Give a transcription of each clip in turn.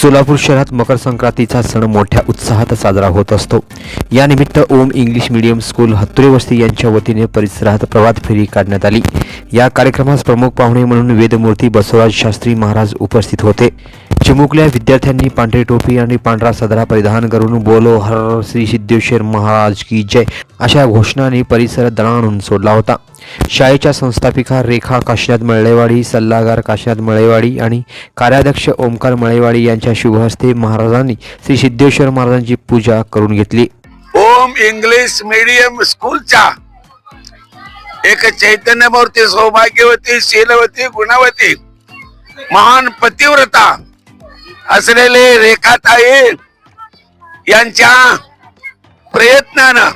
सोलापूर शहरात मकर संक्रांतीचा सण मोठ्या उत्साहात साजरा होत असतो। या निमित्त ओम इंग्लिश मीडियम स्कूल हत्तुरे वस्ती यांच्या वतीने परिसरात प्रभात फेरी काढण्यात आली। या कार्यक्रमास प्रमुख पाहुणे म्हणून वेदमूर्ती बसवराज शास्त्री महाराज उपस्थित होते। चिमुकल्या विद्यार्थ्यांनी पांढरी टोपी आणि पांढरा सदरा परिधान करून बोलो हर श्री सिद्धेश्वर महाराज की जय अशा घोषणांनी परिसर दणाणून सोडला होता। शाळेच्या संस्थापिका रेखा काशीनाथ मळेवाडी, सल्लागार काशीनाथ मळेवाडी आणि कार्याध्यक्ष ओमकार मळेवाडी यांच्या शुभ हस्ते महाराजांनी श्री सिद्धेश्वर महाराजांची पूजा करून घेतली। ओम इंग्लिश मीडियम स्कूलच्या एक चैतन्य मूर्ती, सौभाग्यवती, शीलवती, गुणवती, महान पतिव्रता असलेले रेखाताई यांच्या प्रयत्नानं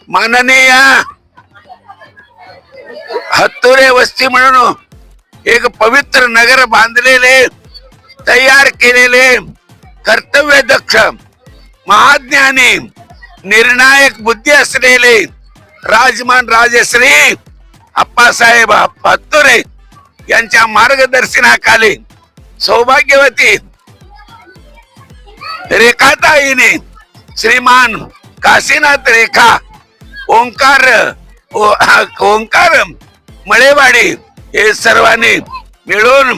माननीय हत्तुरे वस्ती म्हणून एक पवित्र नगर बांधलेले, तयार केलेले, कर्तव्यदक्ष, महाज्ञानी, निर्णायक बुद्धी असलेले राजमान राजश्री अप्पासाहेब हत्तुरे यांच्या मार्गदर्शनाखाली सौभाग्यवती रेखाताईने श्रीमान काशीनाथ रेखा ओंकार मळेवाडी हे सर्वांनी मिळून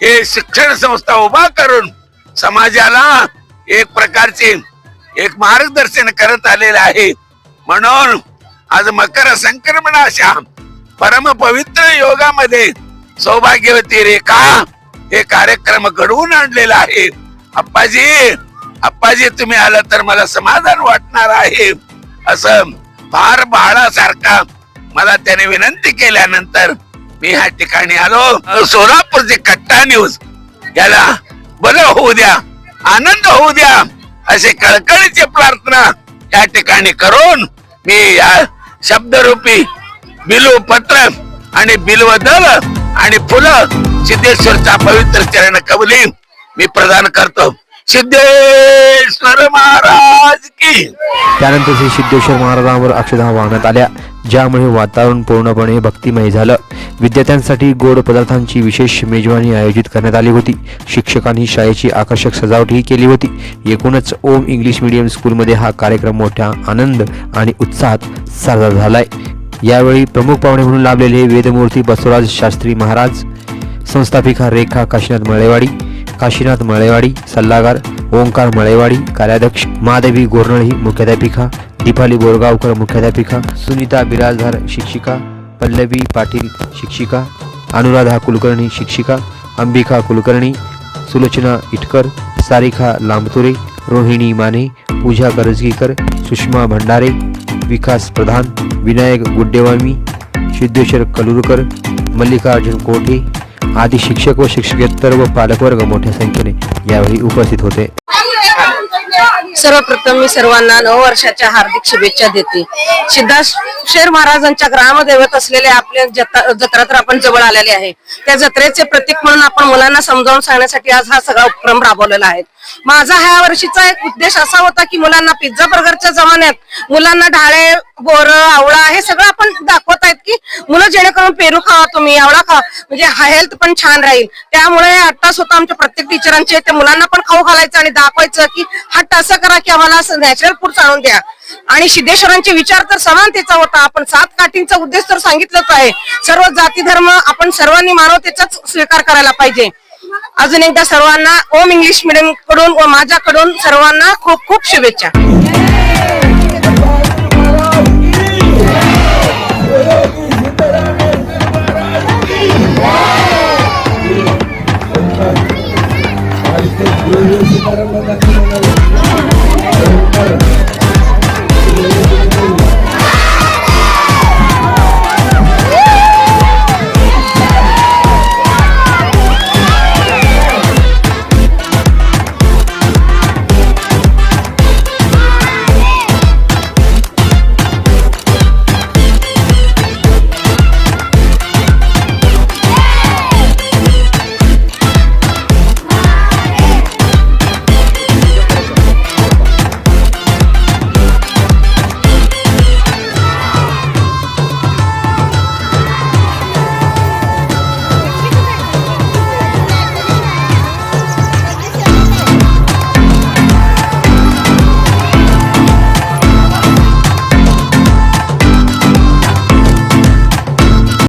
हे शिक्षण संस्था उभा करून समाजाला एक प्रकारचे एक मार्गदर्शन करत आलेले आहे। म्हणून आज मकर संक्रमणाच्या परम पवित्र योगामध्ये सौभाग्यवती रेखा हे कार्यक्रम घडवून आणलेला आहे। अप्पाजी तुम्ही आला तर मला समाधान वाटणार आहे असं फार बाळासारखा मला त्याने विनंती केल्यानंतर मी ह्या ठिकाणी आलो। सोलापूरचे कट्टा न्यूज याला बरं होऊ द्या, आनंद होऊ द्या असे कळकळीची प्रार्थना या ठिकाणी करून मी या शब्दरूपी बिलपत्र आणि बिलवदल आणि फुलं सिद्धेश्वरच्या पवित्र चरण कबली मी प्रदान करतो। सिद्धेश्वर महाराज की। त्यानंतर श्री सिद्धेश्वर महाराजांवर अक्षता वाहण्यात आल्या, ज्यामुळे वातावरण पूर्णपणे भक्तिमय झालं। विद्यार्थ्यांसाठी गोड पदार्थांची विशेष मेजवानी आयोजित करण्यात आली होती। शिक्षकांनी शाळेची आकर्षक सजावटही केली होती। एकूणच ओम इंग्लिश मीडियम स्कूलमध्ये हा कार्यक्रम मोठ्या आनंद आणि उत्साहात साजरा झालाय। यावेळी प्रमुख पाहुणे म्हणून लाभलेले वेदमूर्ती बसवराज शास्त्री महाराज, संस्थापिका रेखा काशीनाथ मळेवाडी, सल्लागार ओंकार मळेवाडी, कार्याध्यक्ष महादेवी गोरनळी मुख्याध्यापिका, दीपाली बोरगावकर मुख्याध्यापिका, सुनीता बिराजदार शिक्षिका, पल्लवी पाटील शिक्षिका, अनुराधा कुलकर्णी शिक्षिका, अंबिका कुलकर्णी, सुलोचना इटकर, सारिका लांबतुरे, रोहिणी माने, पूजा करजगीकर, सुषमा भंडारे, विकास प्रधान, विनायक गुड्डेवामी, सिद्धेश्वर कलुरकर, मल्लिकार्जुन कोठे आदी शिक्षक व शिक्षकेतर व पालकवर्ग मोठ्या संख्येने यावेळी उपस्थित होते। सर्वप्रथम मी सर्वांना नववर्षाच्या हार्दिक शुभेच्छा देते। सिद्धेश्वर महाराजांच्या ग्रामदैवत असलेले आपले जत्रा तर आपण जवळ आलेले आहे। त्या जत्रेचे प्रतीक म्हणून आपण मुलांना समजावून सांगण्यासाठी आज हा सगळा उपक्रम राबवलेला आहे। माझा ह्या वर्षीचा एक उद्देश असा होता की मुलांना पिझ्झा बर्गरच्या जमान्यात मुलांना ढाळे, बोरं, आवळा हे सगळं आपण दाखवत आहेत की मुलं जेणेकरून पेरू खावा, तुम्ही आवळा खावा, म्हणजे हेल्थ पण छान राहील। त्यामुळे हट्टास होता आमच्या प्रत्येक टीचरांचे, त्या मुलांना पण खाऊ घालायचं आणि दाखवायचं की हट्ट असं करा की आम्हाला नॅचरल फूड आणून द्या। आणि सिद्धेश्वरांचे विचार तर समानतेचा होता। आपण 7 काठींचा उद्देश तर सांगितलंच आहे। सर्व जाती धर्म आपण सर्वांनी मानवतेचाच स्वीकार करायला पाहिजे। अजून एकदा सर्वांना ओम इंग्लिश मीडियम कडून व माझ्याकडून सर्वांना खूप खूप शुभेच्छा। Thank you.